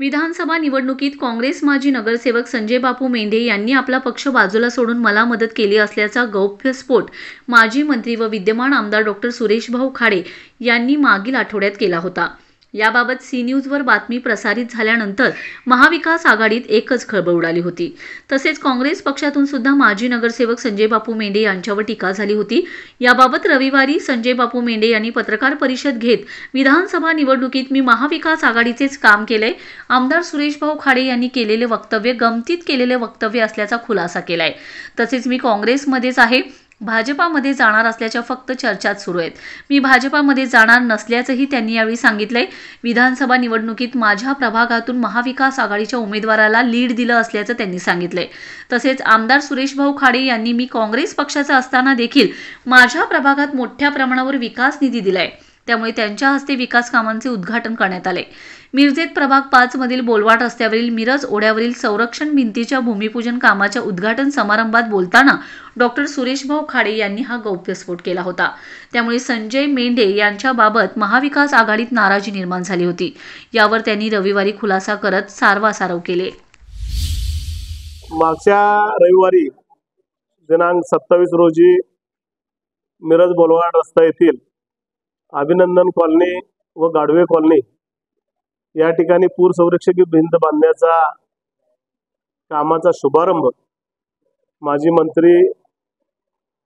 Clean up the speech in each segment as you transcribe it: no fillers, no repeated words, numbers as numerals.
विधानसभा निवडणुकीत काँग्रेस माजी नगरसेवक संजय बापू मेंढे यांनी आपला पक्ष बाजूला सोडून मला मदत केली असल्याचा गौप्यस्फोट माजी मंत्री व विद्यमान आमदार डॉ. सुरेशभाऊ खाडे यांनी मागील आठवड्यात केला होता. याबाबत सी न्यूजवर बातमी प्रसारित झाल्यानंतर महाविकास आघाडीत एकच खळबळ उडाली होती. तसेच काँग्रेस पक्षातून सुद्धा माजी नगरसेवक संजय बापू मेंढे यांच्यावर टीका झाली होती. याबाबत रविवारी संजय बापू मेंढे यांनी पत्रकार परिषद घेत विधानसभा निवडणुकीत मी महाविकास आघाडीचेच काम केलंय, आमदार सुरेशभाऊ खाडे यांनी केलेले वक्तव्य गमतीत केलेले वक्तव्य असल्याचा खुलासा केलाय. तसेच मी काँग्रेसमध्येच आहे, भाजपामध्ये जाणार असल्याच्या फक्त चर्चाच सुरू आहेत. मी भाजपामध्ये जाणार नसल्याचंही त्यांनी यावेळी सांगितलंय. विधानसभा निवडणुकीत माझ्या प्रभागातून महाविकास आघाडीच्या उमेदवाराला लीड दिलं असल्याचं त्यांनी सांगितलंय. तसेच आमदार सुरेशभाऊ खाडे यांनी मी काँग्रेस पक्षाचा असताना देखील माझ्या प्रभागात मोठ्या प्रमाणावर विकास निधी दिलाय, त्यामुळे त्यांच्या हस्ते विकास कामांचे उद्घाटन करण्यात आले. मिरजेत प्रभाग 5 मधील बोलवाड रस्त्यावरील मिरज ओढ्यावरील संरक्षण भिंतीच्या भूमिपूजन कामाच्या उद्घाटन समारंभात बोलताना डॉ. सुरेशभाऊ खाडे यांनी हा गौप्यस्फोट केला होता. त्यामुळे संजय मेंढे यांच्याबाबत महाविकास आघाडीत नाराजी निर्माण झाली होती. यावर त्यांनी रविवारी खुलासा करत सारवासारव केले. मागच्या रविवारी दिनांक 27 रोजी मिरज बोलवाड रस्ता येथील अभिनंदन कॉलनी व गाडवे कॉलनी या ठिकाणी पूर संरक्षक भिंत बांधण्याचा कामाचा शुभारंभ माजी मंत्री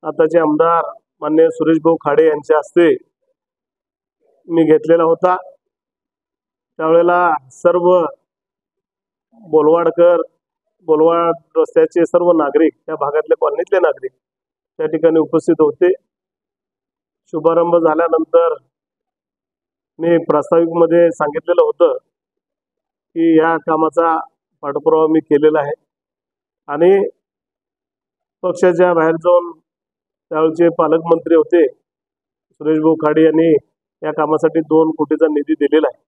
आताचे आमदार माननीय सुरेशभाऊ खाडे यांच्या हस्ते मी घेतलेला होता. त्यावेळेला सर्व बोलवाड रस्त्याचे सर्व नागरिक, त्या भागातले कॉलनीतले नागरिक त्या ठिकाणी उपस्थित होते. शुभारंभ झाल्यानंतर मी प्रास्ताविकमध्ये सांगितलेलं होतं की या कामाचा पाठपुरावा मी केलेला आहे आणि पक्षाच्या बाहेर जाऊन त्यावेळचे पालकमंत्री होते सुरेशभाऊ खाडे यांनी या कामासाठी 2 कोटीचा निधी दिलेला आहे.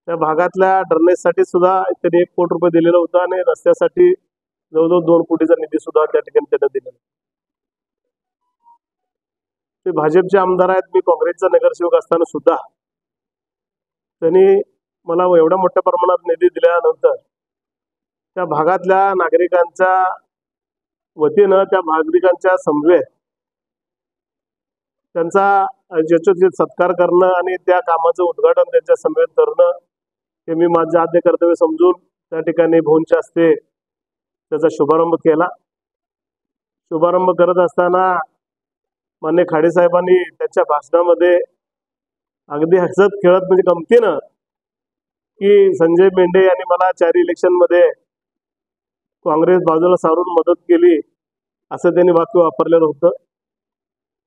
त्या भागातल्या ड्रेनेजसाठी सुद्धा त्यांनी 1 कोटी रुपये दिलेला होता आणि रस्त्यासाठी जवळजवळ 2 कोटीचा निधी सुद्धा त्या ठिकाणी त्यांना दिलेला. ते भाजपचे आमदार आहेत. मी काँग्रेसचा नगरसेवक असताना सुद्धा त्यांनी मला एवढ्या मोठ्या प्रमाणात निधी दिल्यानंतर त्या भागातल्या नागरिकांच्या वतीनं, त्या नागरिकांच्या समवेत त्यांचा यशस्वी सत्कार करणं आणि त्या कामाचं उद्घाटन त्यांच्या समवेत करणं हे मी माझं आद्य कर्तव्य समजून त्या ठिकाणी भाऊंच्या हस्ते त्याचा शुभारंभ केला. शुभारंभ करत असताना मान्य खाडे साहेबांनी त्यांच्या भाषणामध्ये अगदी हसत खेळत म्हणजे गमतीनं की संजय मेंढे यांनी मला 4 इलेक्शनमध्ये काँग्रेस बाजूला सारून मदत केली असं त्यांनी वाक्य वापरलेलं होतं.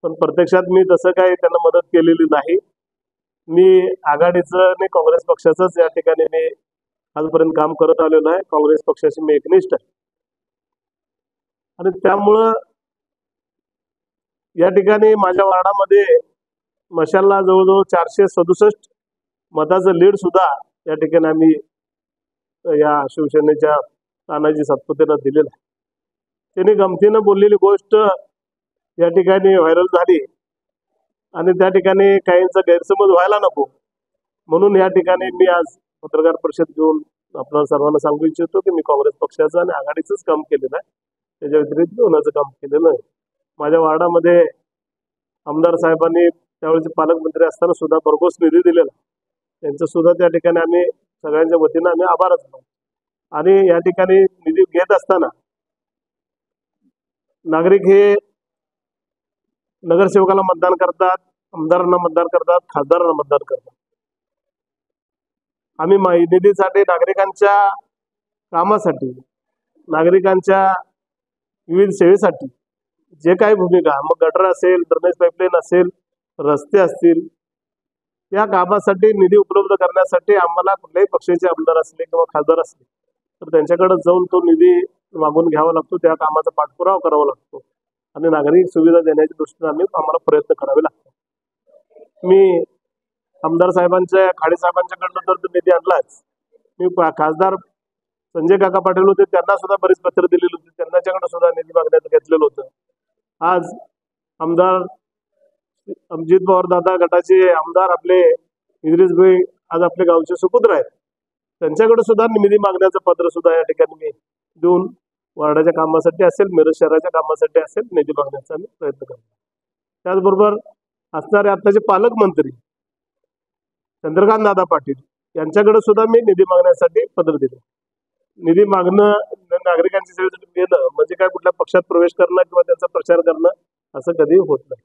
पण प्रत्यक्षात मी तसं काही त्यांना मदत केलेली नाही. मी आघाडीचं आणि काँग्रेस पक्षाचंच या ठिकाणी मी आजपर्यंत काम करत आलेलो आहे. काँग्रेस पक्षाशी मी एकनिष्ठ आहे आणि त्यामुळं या ठिकाणी माझ्या वार्डामध्ये मशालला जवळजवळ 467 मताचं लीड सुद्धा या ठिकाणी आम्ही या शिवसेनेच्या तानाजी सातपुतेंना दिलेलं आहे. त्यांनी गमतीनं बोललेली गोष्ट या ठिकाणी व्हायरल झाली आणि त्या ठिकाणी काहींचा गैरसमज व्हायला नको म्हणून या ठिकाणी मी आज पत्रकार परिषद घेऊन आपल्या सर्वांना सांगू इच्छितो की मी काँग्रेस पक्षाचं आणि आघाडीचंच काम केलेलं आहे, त्याच्या व्यतिरिक्त होण्याचं काम केलेलं आहे. माझ्या वार्डामध्ये आमदार साहेबांनी त्यावेळेचे पालकमंत्री असताना सुद्धा भरघोस निधी दिलेला, त्यांचं सुद्धा त्या ठिकाणी आम्ही सगळ्यांच्या वतीनं आम्ही आभारच मानतो. आणि या ठिकाणी निधी घेत असताना नागरिक हे नगरसेवकाला मतदान करतात, आमदारांना मतदान करतात, खासदारांना मतदान करतात. आम्ही निधीसाठी नागरिकांच्या कामासाठी, नागरिकांच्या विविध सेवेसाठी जे काही भूमिका, मग गटर असेल, ड्रेनेज पाईपलाईन असेल, रस्ते असतील, या कामासाठी निधी उपलब्ध करण्यासाठी आम्हाला कुठल्याही पक्षाचे आमदार असले किंवा खासदार असले तर त्यांच्याकडे जाऊन तो निधी मागून घ्यावा लागतो, त्या कामाचा पाठपुरावा करावा लागतो आणि नागरिक सुविधा देण्याच्या दृष्टीने आम्हाला प्रयत्न करावे लागतात. मी आमदार साहेबांच्या, खाडे साहेबांच्याकडनं तर निधी आणलाच. मी खासदार संजय काका पाटील होते, त्यांना सुद्धा बरीच पत्र दिलेली होती, त्यांच्याकडे सुद्धा निधी मागण्याचं घेतलेलं होतं. आज आमदार अमजित पवार दादा गटाचे आमदार आपले इद्रिस भाई आज आपले गावचे सुपुत्र आहेत. त्यांच्याकडे सुद्धा निधी मागण्याचं पत्र सुद्धा या ठिकाणी मी देऊन वार्डाच्या कामासाठी असेल, मिरज शहराच्या कामासाठी असेल, निधी मागण्याचा आम्ही प्रयत्न करतो. त्याचबरोबर असणारे आताचे पालकमंत्री चंद्रकांत दादा पाटील यांच्याकडे सुद्धा मी निधी मागण्यासाठी पत्र दिले. निधी मागणं नागरिकांच्या सेवेसाठी देणं म्हणजे काय कुठल्या पक्षात प्रवेश करणं किंवा त्यांचा प्रचार करणं असं कधी होत नाही.